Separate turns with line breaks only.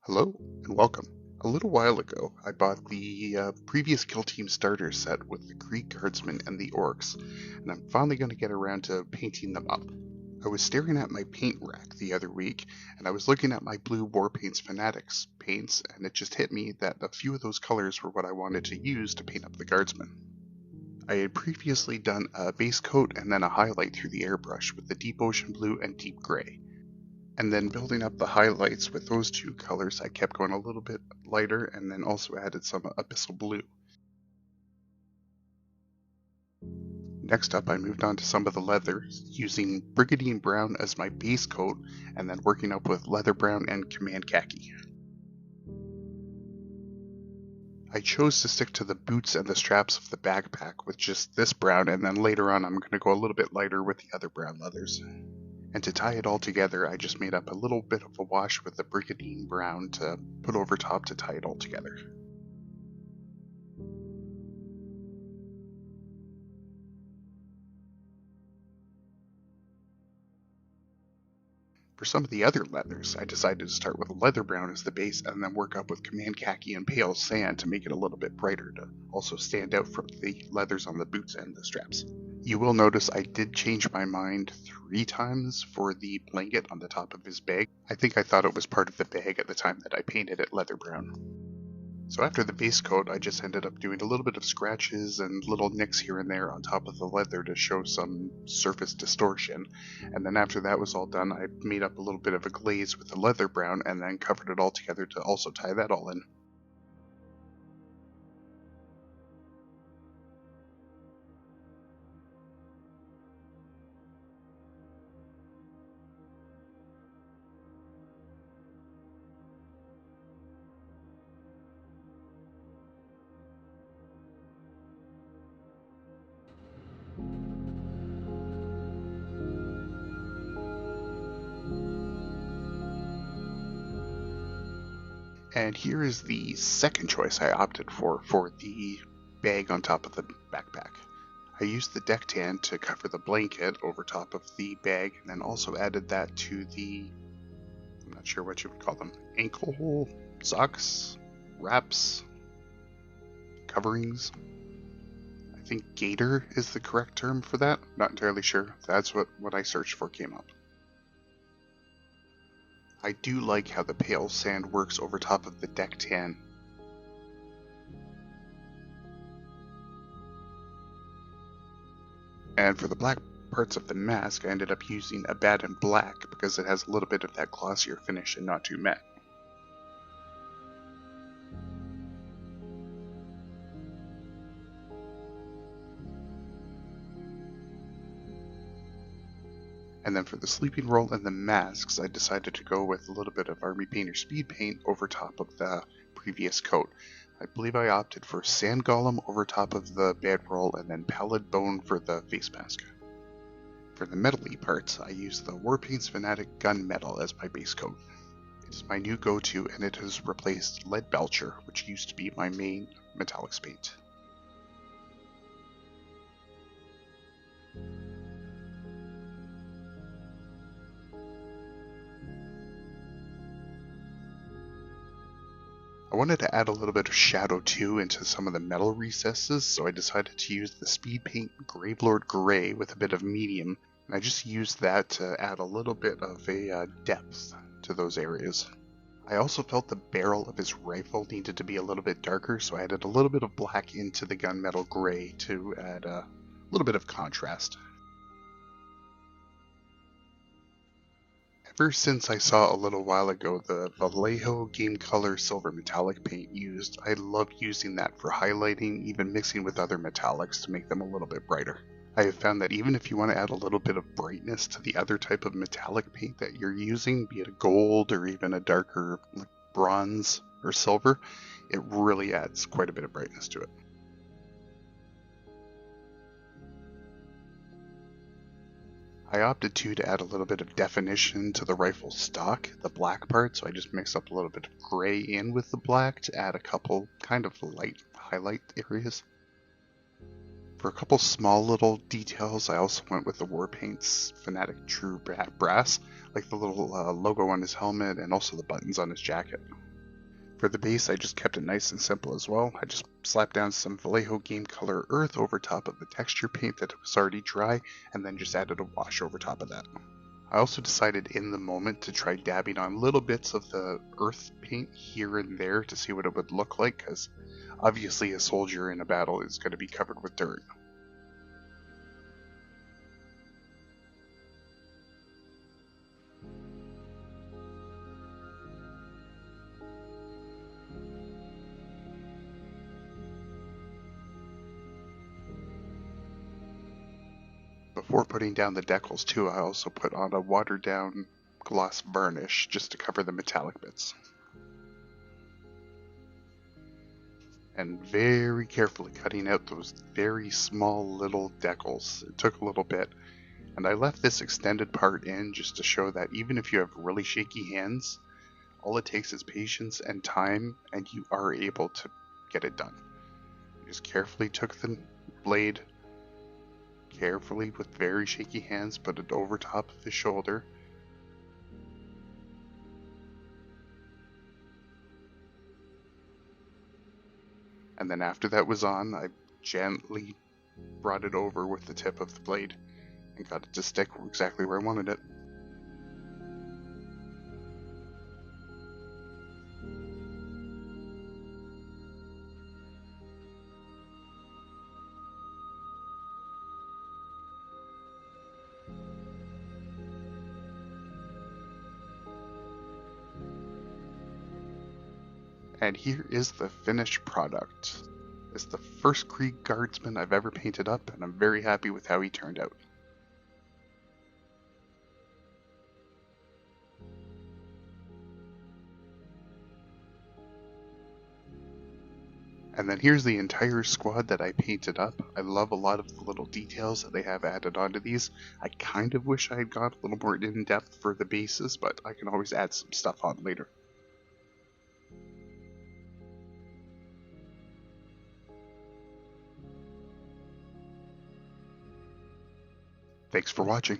Hello and welcome. A little while ago, I bought the previous Kill Team starter set with the Krieg Guardsmen and the Orcs, and I'm finally going to get around to painting them up. I was staring at my paint rack the other week, and I was looking at my blue Warpaints Fanatics paints, and it just hit me that a few of those colors were what I wanted to use to paint up the Guardsmen. I had previously done a base coat and then a highlight through the airbrush with the deep ocean blue and deep gray. And then building up the highlights with those two colors, I kept going a little bit lighter and then also added some abyssal blue. Next up, I moved on to some of the leather, using brigandine brown as my base coat and then working up with leather brown and command khaki. I chose to stick to the boots and the straps of the backpack with just this brown, and then later on I'm going to go a little bit lighter with the other brown leathers. And to tie it all together, I just made up a little bit of a wash with the brigandine brown to put over top to tie it all together. For some of the other leathers, I decided to start with leather brown as the base and then work up with command khaki and pale sand to make it a little bit brighter to also stand out from the leathers on the boots and the straps. You will notice I did change my mind 3 times for the blanket on the top of his bag. I think I thought it was part of the bag at the time that I painted it leather brown. So after the base coat, I just ended up doing a little bit of scratches and little nicks here and there on top of the leather to show some surface distortion. And then after that was all done, I made up a little bit of a glaze with the leather brown and then covered it all together to also tie that all in. And here is the second choice I opted for the bag on top of the backpack. I used the deck tan to cover the blanket over top of the bag, and then also added that to the, I'm not sure what you would call them, ankle socks, wraps, coverings. I think gaiter is the correct term for that. Not entirely sure. That's what I searched for came up. I do like how the pale sand works over top of the deck tan. And for the black parts of the mask, I ended up using Abaddon Black because it has a little bit of that glossier finish and not too matte. And then for the sleeping roll and the masks, I decided to go with a little bit of Army Painter Speed Paint over top of the previous coat. I believe I opted for Sand Golem over top of the bedroll and then Pallid Bone for the face mask. For the metal-y parts, I used the Warpaints Fanatic Gunmetal as my base coat. It is my new go-to, and it has replaced Lead Belcher, which used to be my main metallics paint. I wanted to add a little bit of shadow too into some of the metal recesses, so I decided to use the Speed Paint Gravelord Gray with a bit of medium, and I just used that to add a little bit of a depth to those areas. I also felt the barrel of his rifle needed to be a little bit darker, so I added a little bit of black into the gunmetal gray to add a little bit of contrast. Ever since I saw a little while ago the Vallejo Game Color Silver Metallic paint used, I love using that for highlighting, even mixing with other metallics to make them a little bit brighter. I have found that even if you want to add a little bit of brightness to the other type of metallic paint that you're using, be it a gold or even a darker bronze or silver, it really adds quite a bit of brightness to it. I opted to add a little bit of definition to the rifle stock, the black part, so I just mixed up a little bit of gray in with the black to add a couple kind of light highlight areas. For a couple small little details, I also went with the Warpaints Fanatic True Brass, like the little logo on his helmet and also the buttons on his jacket. For the base, I just kept it nice and simple as well. I just slapped down some Vallejo Game Color Earth over top of the texture paint that was already dry, and then just added a wash over top of that. I also decided in the moment to try dabbing on little bits of the earth paint here and there to see what it would look like, because obviously a soldier in a battle is going to be covered with dirt. Before putting down the decals too, I also put on a watered down gloss varnish just to cover the metallic bits. And very carefully cutting out those very small little decals. It took a little bit, and I left this extended part in just to show that even if you have really shaky hands, all it takes is patience and time, and you are able to get it done. You just carefully took the blade, carefully with very shaky hands, put it over top of his shoulder. And then after that was on, I gently brought it over with the tip of the blade and got it to stick exactly where I wanted it. And here is the finished product. It's the first Krieg Guardsman I've ever painted up, and I'm very happy with how he turned out. And then here's the entire squad that I painted up. I love a lot of the little details that they have added onto these. I kind of wish I had got a little more in depth for the bases, but I can always add some stuff on later. Thanks for watching.